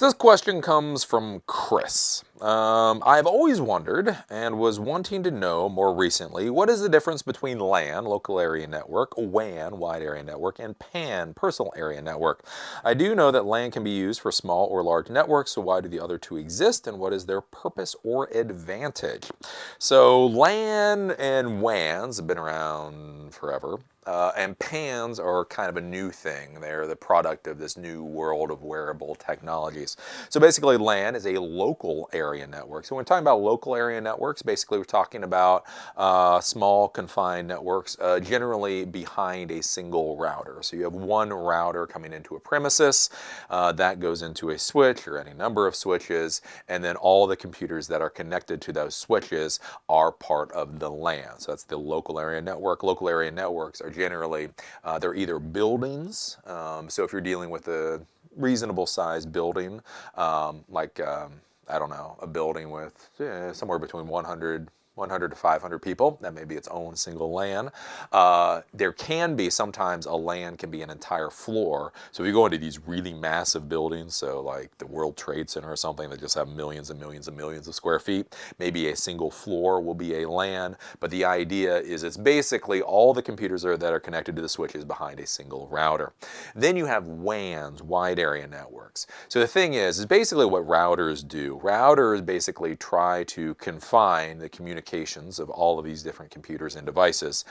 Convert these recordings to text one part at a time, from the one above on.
So this question comes from Chris. I've always wondered and was wanting to know more recently, what is the difference between LAN, local area network, WAN, wide area network, and PAN, personal area network? I do know that LAN can be used for small or large networks, so why do the other two exist and what is their purpose or advantage? So LAN and WANs have been around forever. And PANs are kind of a new thing. They're the product of this new world of wearable technologies. So basically LAN is a local area network. So when we're talking about local area networks, basically we're talking about small confined networks generally behind a single router. So you have one router coming into a premises that goes into a switch or any number of switches, and then all the computers that are connected to those switches are part of the LAN. So that's the local area network. Local area networks are generally, they're either buildings, so if you're dealing with a reasonable sized building, I don't know, a building with somewhere between 100 to 500 people, that may be its own single LAN. There can be, sometimes a LAN can be an entire floor. So if you go into these really massive buildings, so like the World Trade Center or something that just have millions and millions and millions of square feet, maybe a single floor will be a LAN. But the idea is it's basically all the computers that are connected to the switches behind a single router. Then you have WANs, wide area networks. So the thing is basically what routers do. Routers basically try to confine the communications of all of these different computers and devices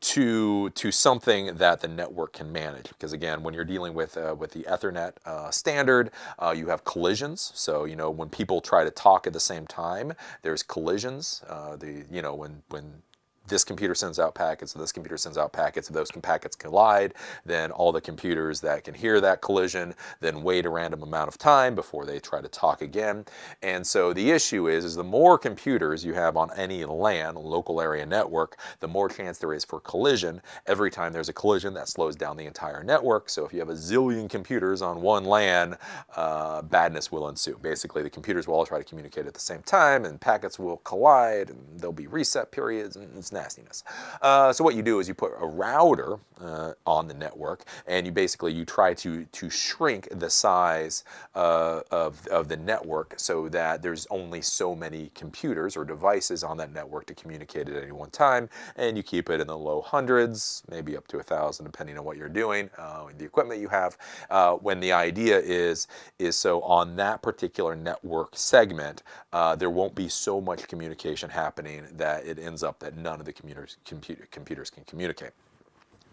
to something that the network can manage. Because again, when you're dealing with the Ethernet standard, you have collisions. So when people try to talk at the same time, there's collisions. When this computer sends out packets, and this computer sends out packets. If those packets collide, then all the computers that can hear that collision then wait a random amount of time before they try to talk again. And so the issue is the more computers you have on any LAN, local area network, the more chance there is for collision. Every time there's a collision, that slows down the entire network. So if you have a zillion computers on one LAN, badness will ensue. Basically, the computers will all try to communicate at the same time, and packets will collide, and there'll be reset periods, and it's nastiness. So what you do is you put a router on the network, and you try to shrink the size of the network so that there's only so many computers or devices on that network to communicate at any one time, and you keep it in the low hundreds, maybe up to 1,000, depending on what you're doing, the equipment you have. When the idea is so on that particular network segment, there won't be so much communication happening that it ends up that none of the computers can communicate.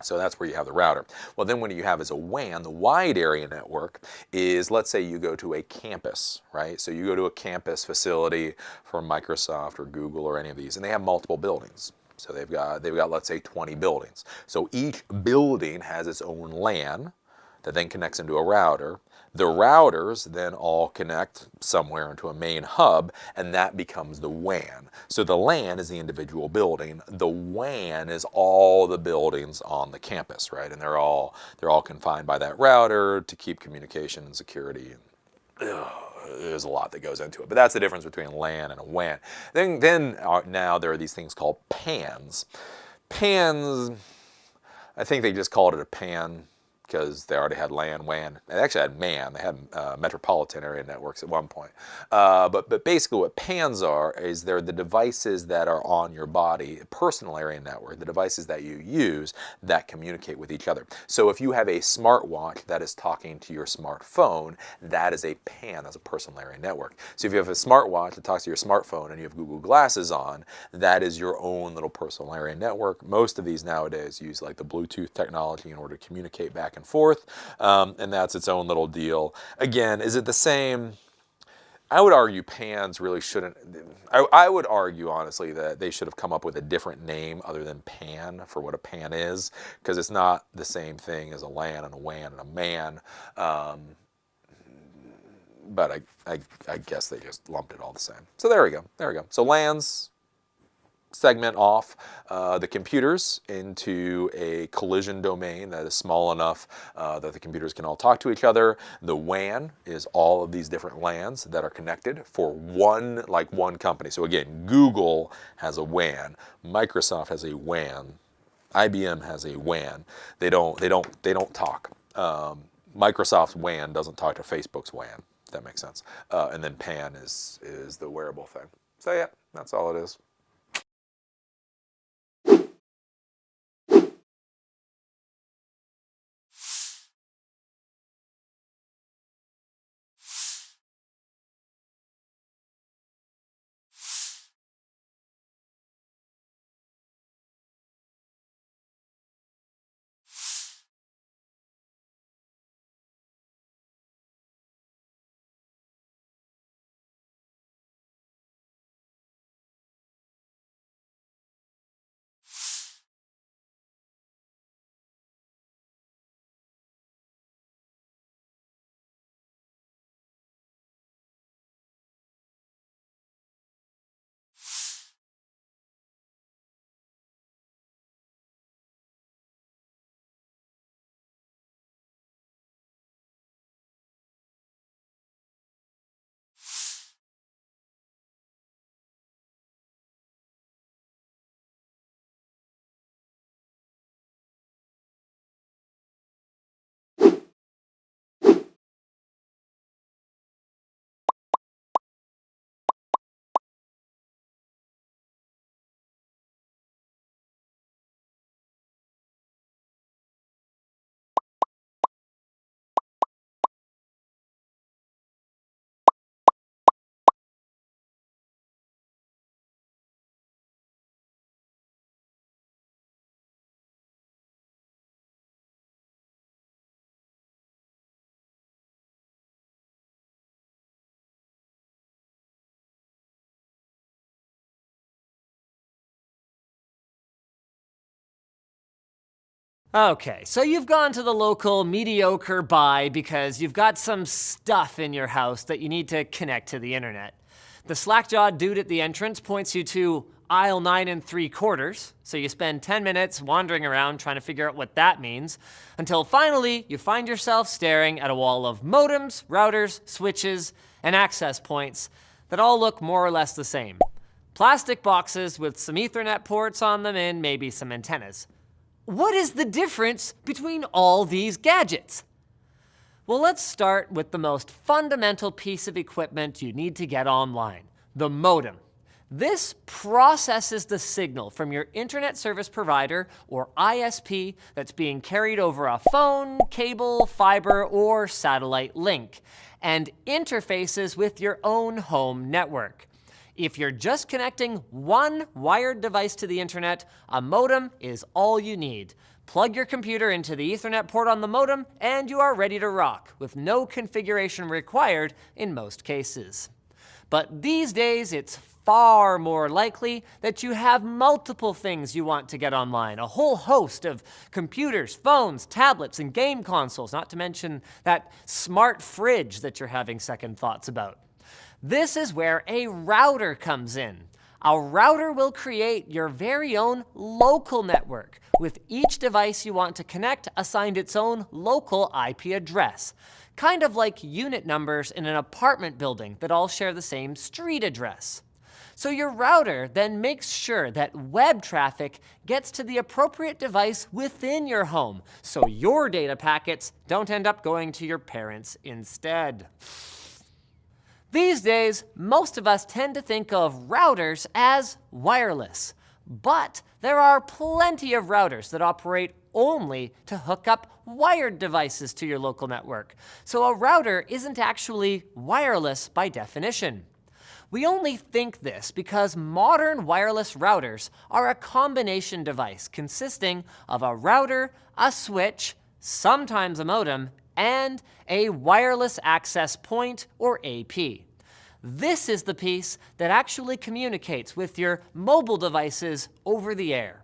So that's where you have the router. Well, then what you have is a WAN. The wide area network is, let's say you go to a campus, right? So you go to a campus facility for Microsoft or Google or any of these, and they have multiple buildings. So they've got let's say 20 buildings. So each building has its own LAN that then connects into a router. The routers then all connect somewhere into a main hub, and that becomes the WAN. So the LAN is the individual building. The WAN is all the buildings on the campus, right? And they're all confined by that router to keep communication and security. There's a lot that goes into it, but that's the difference between a LAN and a WAN. Now there are these things called PANs. PANs, I think they just called it a PAN because they already had LAN, WAN. They actually had MAN. They had metropolitan area networks at one point. But basically what PANs are is they're the devices that are on your body, personal area network, the devices that you use that communicate with each other. So if you have a smartwatch that is talking to your smartphone, that is a PAN, that's a personal area network. So if you have a smartwatch that talks to your smartphone and you have Google Glasses on, that is your own little personal area network. Most of these nowadays use like the Bluetooth technology in order to communicate back and forth, and that's its own little deal. Again, is it the same? I would argue PANs really shouldn't. I would argue honestly that they should have come up with a different name other than PAN for what a PAN is, because it's not the same thing as a LAN and a WAN and a MAN. But I guess they just lumped it all the same. So there we go. So LANs segment off the computers into a collision domain that is small enough that the computers can all talk to each other. The WAN is all of these different LANs that are connected for one company. So again, Google has a WAN, Microsoft has a WAN, IBM has a WAN. They don't talk. Microsoft's WAN doesn't talk to Facebook's WAN, if that makes sense. And then PAN is the wearable thing. So yeah, that's all it is. Okay, so you've gone to the local mediocre buy because you've got some stuff in your house that you need to connect to the internet. The slack-jawed dude at the entrance points you to aisle 9 3/4, so you spend 10 minutes wandering around trying to figure out what that means, until finally you find yourself staring at a wall of modems, routers, switches, and access points that all look more or less the same. Plastic boxes with some Ethernet ports on them and maybe some antennas. What is the difference between all these gadgets? Well, let's start with the most fundamental piece of equipment you need to get online, the modem. This processes the signal from your internet service provider, or ISP, that's being carried over a phone, cable, fiber, or satellite link, and interfaces with your own home network. If you're just connecting one wired device to the internet, a modem is all you need. Plug your computer into the Ethernet port on the modem, and you are ready to rock, with no configuration required in most cases. But these days, it's far more likely that you have multiple things you want to get online, a whole host of computers, phones, tablets, and game consoles, not to mention that smart fridge that you're having second thoughts about. This is where a router comes in. A router will create your very own local network, with each device you want to connect assigned its own local IP address, kind of like unit numbers in an apartment building that all share the same street address. So your router then makes sure that web traffic gets to the appropriate device within your home, so your data packets don't end up going to your parents instead. These days, most of us tend to think of routers as wireless, but there are plenty of routers that operate only to hook up wired devices to your local network. So a router isn't actually wireless by definition. We only think this because modern wireless routers are a combination device consisting of a router, a switch, sometimes a modem, and a wireless access point, or AP. This is the piece that actually communicates with your mobile devices over the air.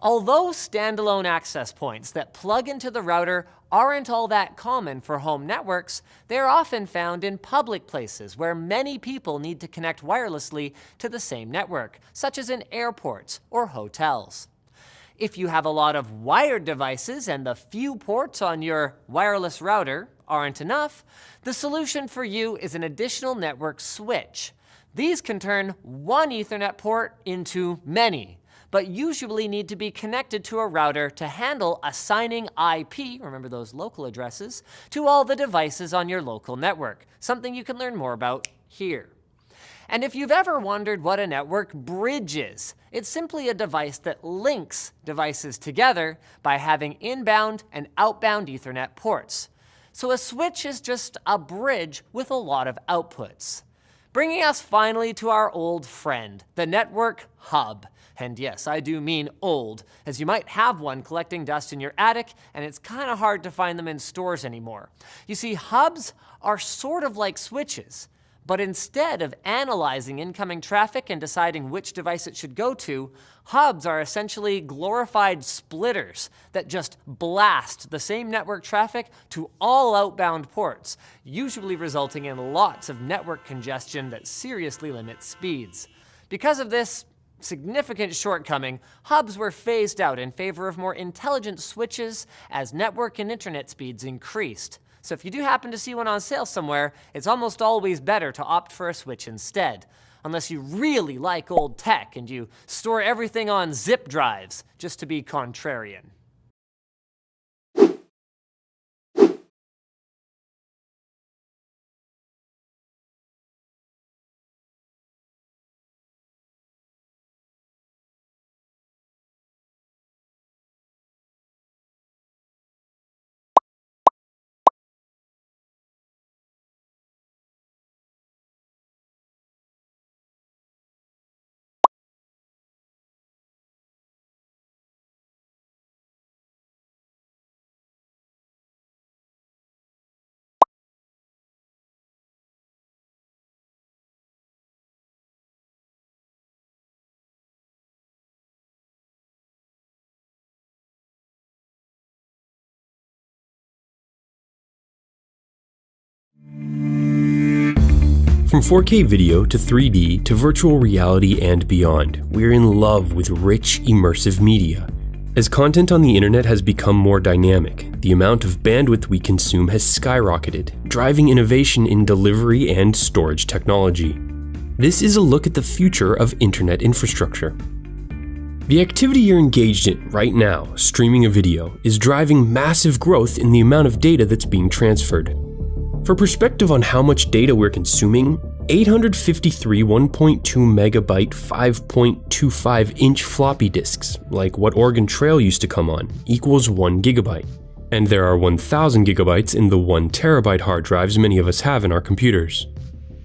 Although standalone access points that plug into the router aren't all that common for home networks, they're often found in public places where many people need to connect wirelessly to the same network, such as in airports or hotels. If you have a lot of wired devices and the few ports on your wireless router aren't enough, the solution for you is an additional network switch. These can turn one Ethernet port into many, but usually need to be connected to a router to handle assigning IP, remember those local addresses, to all the devices on your local network, something you can learn more about here. And if you've ever wondered what a network bridge is, it's simply a device that links devices together by having inbound and outbound Ethernet ports. So a switch is just a bridge with a lot of outputs. Bringing us finally to our old friend, the network hub. And yes, I do mean old, as you might have one collecting dust in your attic, and it's kind of hard to find them in stores anymore. You see, hubs are sort of like switches. But instead of analyzing incoming traffic and deciding which device it should go to, hubs are essentially glorified splitters that just blast the same network traffic to all outbound ports, usually resulting in lots of network congestion that seriously limits speeds. Because of this significant shortcoming, hubs were phased out in favor of more intelligent switches as network and internet speeds increased. So if you do happen to see one on sale somewhere, it's almost always better to opt for a switch instead. Unless you really like old tech and you store everything on zip drives, just to be contrarian. From 4K video to 3D to virtual reality and beyond, we're in love with rich, immersive media. As content on the internet has become more dynamic, the amount of bandwidth we consume has skyrocketed, driving innovation in delivery and storage technology. This is a look at the future of internet infrastructure. The activity you're engaged in right now, streaming a video, is driving massive growth in the amount of data that's being transferred. For perspective on how much data we're consuming, 853 1.2 megabyte 5.25 inch floppy disks, like what Oregon Trail used to come on, equals 1 gigabyte. And there are 1,000 gigabytes in the 1 terabyte hard drives many of us have in our computers.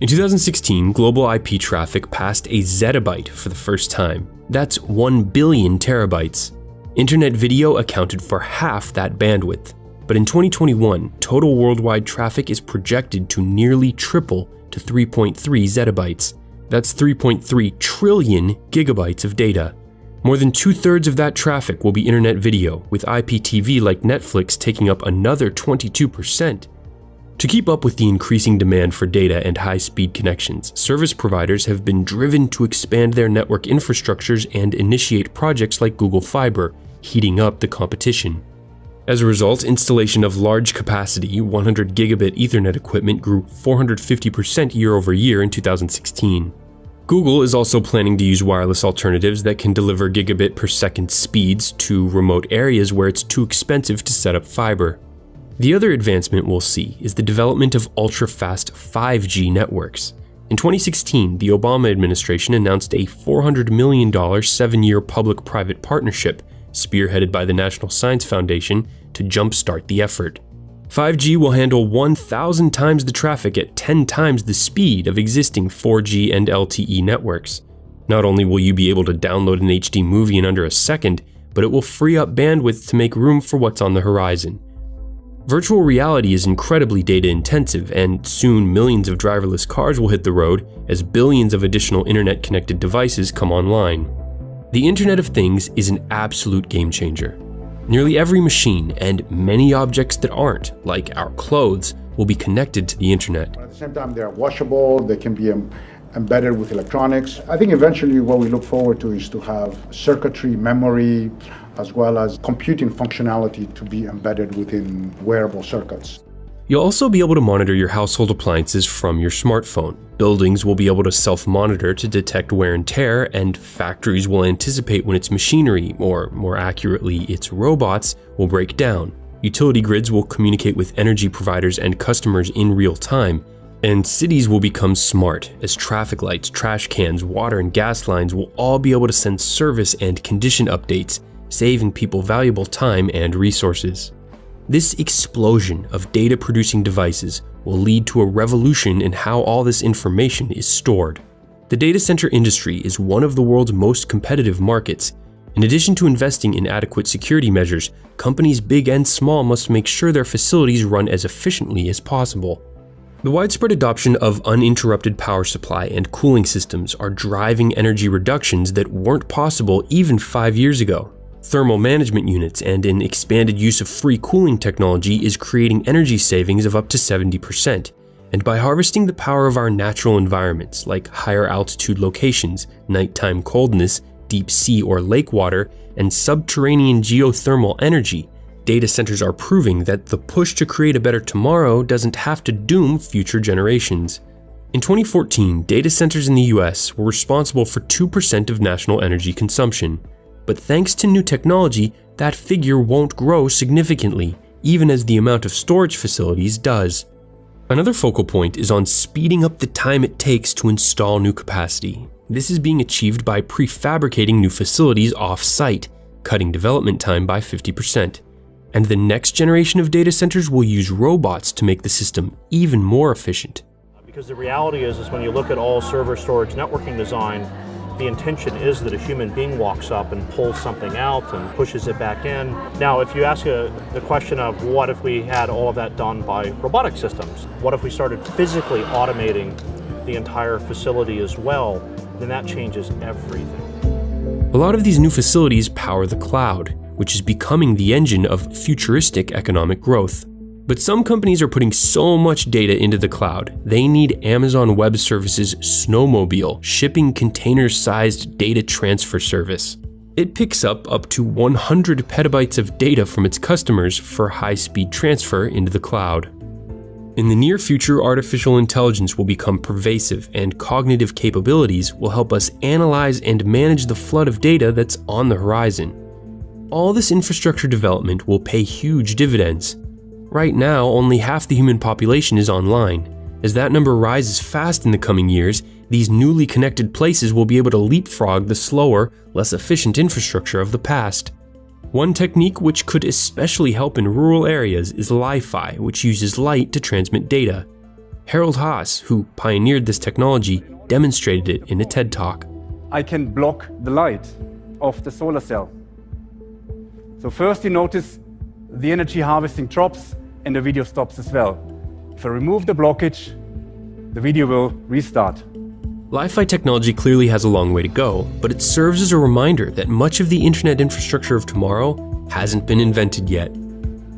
In 2016, global IP traffic passed a zettabyte for the first time. That's 1 billion terabytes. Internet video accounted for half that bandwidth. But in 2021, total worldwide traffic is projected to nearly triple to 3.3 zettabytes. That's 3.3 trillion gigabytes of data. More than 2/3 of that traffic will be internet video, with IPTV like Netflix taking up another 22%. To keep up with the increasing demand for data and high-speed connections, service providers have been driven to expand their network infrastructures and initiate projects like Google Fiber, heating up the competition. As a result, installation of large-capacity 100 gigabit Ethernet equipment grew 450% year-over-year in 2016. Google is also planning to use wireless alternatives that can deliver gigabit per second speeds to remote areas where it's too expensive to set up fiber. The other advancement we'll see is the development of ultra-fast 5G networks. In 2016, the Obama administration announced a $400 million 7-year public-private partnership spearheaded by the National Science Foundation to jumpstart the effort. 5G will handle 1,000 times the traffic at 10 times the speed of existing 4G and LTE networks. Not only will you be able to download an HD movie in under a second, but it will free up bandwidth to make room for what's on the horizon. Virtual reality is incredibly data-intensive, and soon millions of driverless cars will hit the road as billions of additional internet-connected devices come online. The Internet of Things is an absolute game-changer. Nearly every machine, and many objects that aren't, like our clothes, will be connected to the internet. At the same time, they are washable, they can be embedded with electronics. I think eventually what we look forward to is to have circuitry, memory, as well as computing functionality to be embedded within wearable circuits. You'll also be able to monitor your household appliances from your smartphone. Buildings will be able to self-monitor to detect wear and tear, and factories will anticipate when its machinery, or more accurately, its robots, will break down. Utility grids will communicate with energy providers and customers in real time, and cities will become smart, as traffic lights, trash cans, water and gas lines will all be able to send service and condition updates, saving people valuable time and resources. This explosion of data-producing devices will lead to a revolution in how all this information is stored. The data center industry is one of the world's most competitive markets. In addition to investing in adequate security measures, companies big and small must make sure their facilities run as efficiently as possible. The widespread adoption of uninterrupted power supply and cooling systems are driving energy reductions that weren't possible even 5 years ago. Thermal management units and an expanded use of free cooling technology is creating energy savings of up to 70%. And by harvesting the power of our natural environments, like higher altitude locations, nighttime coldness, deep sea or lake water, and subterranean geothermal energy, data centers are proving that the push to create a better tomorrow doesn't have to doom future generations. In 2014, data centers in the US were responsible for 2% of national energy consumption. But thanks to new technology, that figure won't grow significantly, even as the amount of storage facilities does. Another focal point is on speeding up the time it takes to install new capacity. This is being achieved by prefabricating new facilities off-site, cutting development time by 50%. And the next generation of data centers will use robots to make the system even more efficient. Because the reality is when you look at all server storage networking design, the intention is that a human being walks up and pulls something out and pushes it back in. Now, if you ask the question of what if we had all of that done by robotic systems, what if we started physically automating the entire facility as well, then that changes everything. A lot of these new facilities power the cloud, which is becoming the engine of futuristic economic growth. But some companies are putting so much data into the cloud, they need Amazon Web Services Snowmobile shipping container-sized data transfer service. It picks up to 100 petabytes of data from its customers for high-speed transfer into the cloud. In the near future, artificial intelligence will become pervasive, and cognitive capabilities will help us analyze and manage the flood of data that's on the horizon. All this infrastructure development will pay huge dividends. Right now, only half the human population is online. As that number rises fast in the coming years, these newly connected places will be able to leapfrog the slower, less efficient infrastructure of the past. One technique which could especially help in rural areas is Li-Fi, which uses light to transmit data. Harold Haas, who pioneered this technology, demonstrated it in a TED Talk. I can block the light of the solar cell. So first you notice the energy harvesting drops and the video stops as well. If I remove the blockage, the video will restart. Li-Fi technology clearly has a long way to go, but it serves as a reminder that much of the internet infrastructure of tomorrow hasn't been invented yet.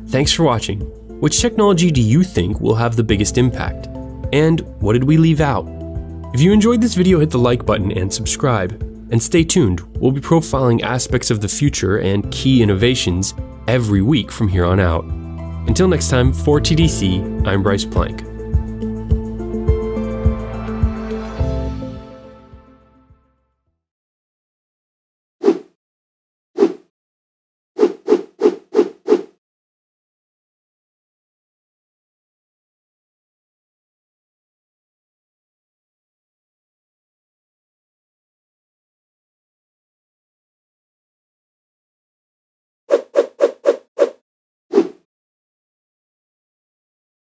Thanks for watching. Which technology do you think will have the biggest impact? And what did we leave out? If you enjoyed this video, hit the like button and subscribe. And stay tuned, we'll be profiling aspects of the future and key innovations every week from here on out. Until next time, for TDC, I'm Bryce Plank.